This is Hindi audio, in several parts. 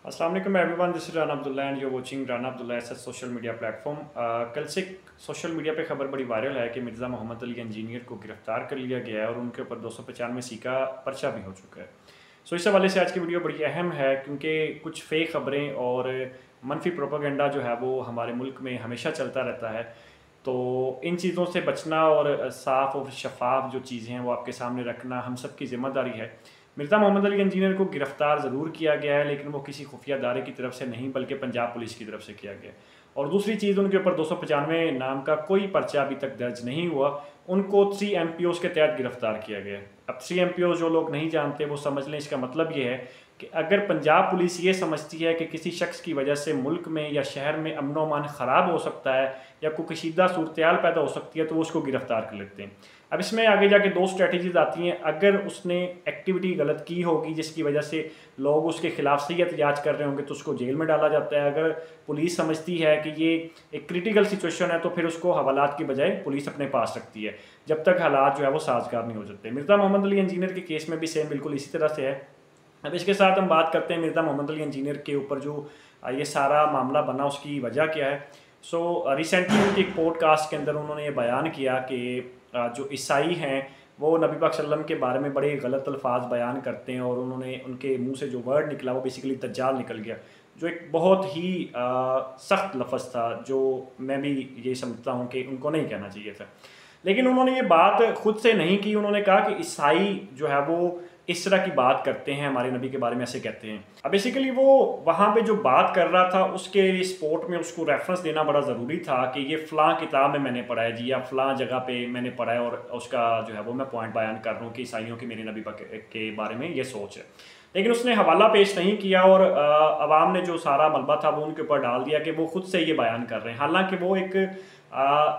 अस्सलाम वालेकुम everyone, this is Rana Abdullah and you watching Rana Abdullah S social media platform. कल से सोशल मीडिया पे खबर बड़ी वायरल है कि मिर्ज़ा मोहम्मद अली इंजीनियर को गिरफ्तार कर लिया गया है और उनके ऊपर 295 का पर्चा भी हो चुका है। इस हवाले से आज की वीडियो बड़ी अहम है क्योंकि कुछ फेक खबरें और मनफी प्रोपागेंडा जो है वो हमारे मुल्क में हमेशा चलता रहता है। तो इन चीज़ों से बचना और साफ़ और शफाफ जो चीज़ें हैं वो आपके सामने रखना हम सब की ज़िम्मेदारी है। मिर्ज़ा मोहम्मद अली इंजीनियर को गिरफ़्तार ज़रूर किया गया है, लेकिन वो किसी खुफिया अदारे की तरफ से नहीं बल्कि पंजाब पुलिस की तरफ से किया गया। और दूसरी चीज़, उनके ऊपर 295 नाम का कोई पर्चा अभी तक दर्ज नहीं हुआ। उनको 3 MPOs के तहत गिरफ़्तार किया गया। अब 3 MPOs जो लोग नहीं जानते वो समझ लें, इसका मतलब ये है कि अगर पंजाब पुलिस ये समझती है कि किसी शख्स की वजह से मुल्क में या शहर में अमन व अमान ख़राब हो सकता है या कोई कशीदा सूरत पैदा हो सकती है तो वो उसको गिरफ़्तार कर लेते हैं। अब इसमें आगे जाके 2 स्ट्रेटजीज आती हैं। अगर उसने एक्टिविटी गलत की होगी जिसकी वजह से लोग उसके खिलाफ सही एहतजाज कर रहे होंगे तो उसको जेल में डाला जाता है। अगर पुलिस समझती है कि ये एक क्रिटिकल सिचुएशन है तो फिर उसको हवालात की बजाय पुलिस अपने पास रखती है जब तक हालात जो है वो साजगार नहीं हो जाते। मिर्ज़ा मोहम्मद अली इंजीनियर के केस में भी सेम बिल्कुल इसी तरह से है। अब इसके साथ हम बात करते हैं मिर्ज़ा मोहम्मद अली इंजीनियर के ऊपर जो ये सारा मामला बना, उसकी वजह क्या है। रिसेंटली उनकी एक पॉडकास्ट के अंदर उन्होंने ये बयान किया कि जो ईसाई हैं वो नबी पाक सल्लम के बारे में बड़े गलत अल्फाज बयान करते हैं और उन्होंने उनके मुंह से जो वर्ड निकला वो बेसिकली दज्जाल निकल गया, जो एक बहुत ही सख्त लफ्ज़ था जो मैं भी ये समझता हूँ कि उनको नहीं कहना चाहिए था। लेकिन उन्होंने ये बात खुद से नहीं की। उन्होंने कहा कि ईसाई जो है वो इस तरह की बात करते हैं, हमारे नबी के बारे में ऐसे कहते हैं। अब बेसिकली वो वहाँ पे जो बात कर रहा था उसके स्पोर्ट में उसको रेफरेंस देना बड़ा ज़रूरी था कि ये फ़लाँ किताब में मैंने पढ़ा है जी, या फ़लाँ जगह पे मैंने पढ़ा है और उसका जो है वो मैं पॉइंट बयान कर रहा हूँ कि ईसाइयों की मेरे नबी के बारे में ये सोच है। लेकिन उसने हवाला पेश नहीं किया और अवाम ने जो सारा मलबा था वो उनके ऊपर डाल दिया कि वो खुद से ये बयान कर रहे हैं। हालांकि वो एक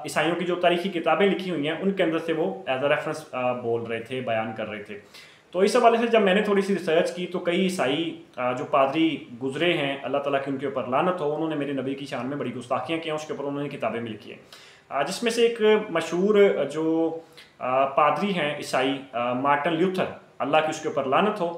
ईसाइयों की जो तारीखी किताबें लिखी हुई हैं उनके अंदर से वो एज अ रेफरेंस बोल रहे थे, बयान कर रहे थे। तो इस हवाले से जब मैंने थोड़ी सी रिसर्च की तो कई ईसाई जो पादरी गुजरे हैं, अल्लाह ताला की उनके ऊपर लानत हो, उन्होंने मेरे नबी की शान में बड़ी गुस्ताखियाँ की हैं, उसके ऊपर उन्होंने किताबें भी लिखी हैं। जिसमें से एक मशहूर जो पादरी हैं ईसाई, मार्टिन ल्यूथर, अल्लाह की उसके ऊपर लानत हो,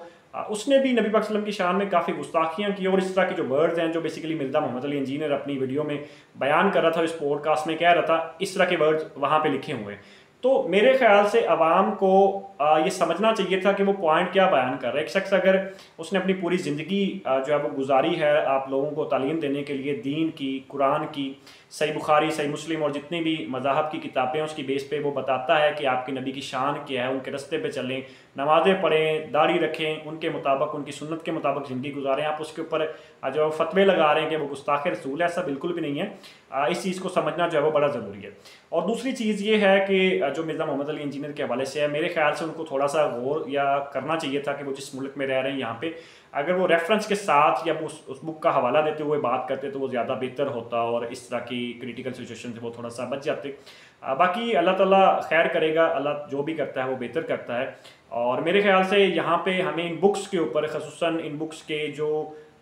उसने भी नबी पाक सल्लम की शान में काफ़ी गुस्ताखियाँ की और इस तरह के जो वर्ड्स हैं जो बेसिकली मिर्ज़ा मोहम्मद अली इंजीनियर अपनी वीडियो में बयान कर रहा था, इस पॉडकास्ट में कह रहा था, इस तरह के वर्ड्स वहाँ पे लिखे हुए। तो मेरे ख्याल से अवाम को ये समझना चाहिए था कि वो पॉइंट क्या बयान कर रहे हैं। एक शख्स अगर उसने अपनी पूरी ज़िंदगी जो है वो गुजारी है आप लोगों को तालीम देने के लिए, दीन की, कुरान की, सही बुखारी, सही मुस्लिम और जितनी भी मज़ाहब की किताबें हैं उसकी बेस पे वो बताता है कि आपके नबी की शान क्या है, उनके रस्ते पे चलें, नमाज़ें पढ़ें, दाढ़ी रखें, उनके मुताबिक, उनकी सुन्नत के मुताबिक ज़िंदगी गुजारें। आप उसके ऊपर जो फतवे लगा रहे हैं कि वो गुस्ताख रसूल है, ऐसा बिल्कुल भी नहीं है। इस चीज़ को समझना जो है वो बड़ा ज़रूरी है। और दूसरी चीज़ ये है कि जो मिर्ज़ा मोहम्मद अली इंजीनियर के हवाले से है, मेरे ख्याल से उनको थोड़ा सा गौर या करना चाहिए था कि वो जिस मुल्क में रह रहे हैं यहाँ पे अगर वो रेफरेंस के साथ या वो उस बुक का हवाला देते हुए बात करते तो वो ज़्यादा बेहतर होता और इस तरह की क्रिटिकल सिचुएशन से वो थोड़ा सा बच जाते। बाकी अल्लाह ताला खैर करेगा, अल्लाह जो भी करता है वो बेहतर करता है। और मेरे ख्याल से यहाँ पे हमें इन बुक्स के ऊपर, ख़ुसूसन इन बुक्स के जो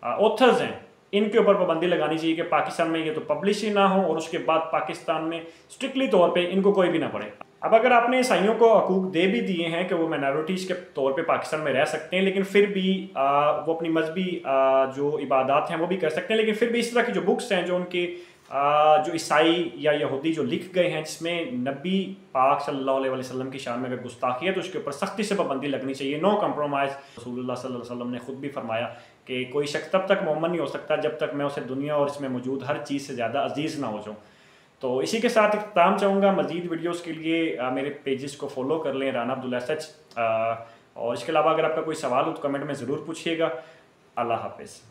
ऑथर्स हैं, इनके ऊपर पाबंदी लगानी चाहिए कि पाकिस्तान में ये तो पब्लिश ही ना हो और उसके बाद पाकिस्तान में स्ट्रिक्टली तौर पे इनको कोई भी ना पढ़े। अब अगर आपने ईसाइयों को हकूक दे भी दिए हैं कि वो माइनॉरिटीज़ के तौर पे पाकिस्तान में रह सकते हैं, लेकिन फिर भी वो अपनी मजहबी जो इबादत हैं वो भी कर सकते हैं, लेकिन फिर भी इस तरह की जो बुक्स हैं जो उनके जो ईसाई या यहूदी जो लिख गए हैं जिसमें नबी पाक सल्लल्लाहु अलैहि वसल्लम की शान में अगर गुस्ताखी है तो उसके ऊपर सख्ती से पाबंदी लगनी चाहिए, नो कम्प्रोमाइज़। रसूलुल्लाह सल्लल्लाहु अलैहि वसल्लम ने खुद भी फरमाया कि कोई शख्स तब तक मोमन नहीं हो सकता जब तक मैं उसे दुनिया और इसमें मौजूद हर चीज़ से ज़्यादा अजीज़ ना हो जाऊँ। तो इसी के साथ इख्तिताम चाहूँगा। मज़ीद वीडियोस के लिए मेरे पेजेस को फॉलो कर लें, राना अब्दुल्ला सच। और इसके अलावा अगर आपका कोई सवाल हो तो कमेंट में ज़रूर पूछिएगा। अल्लाह हाफ़िज़।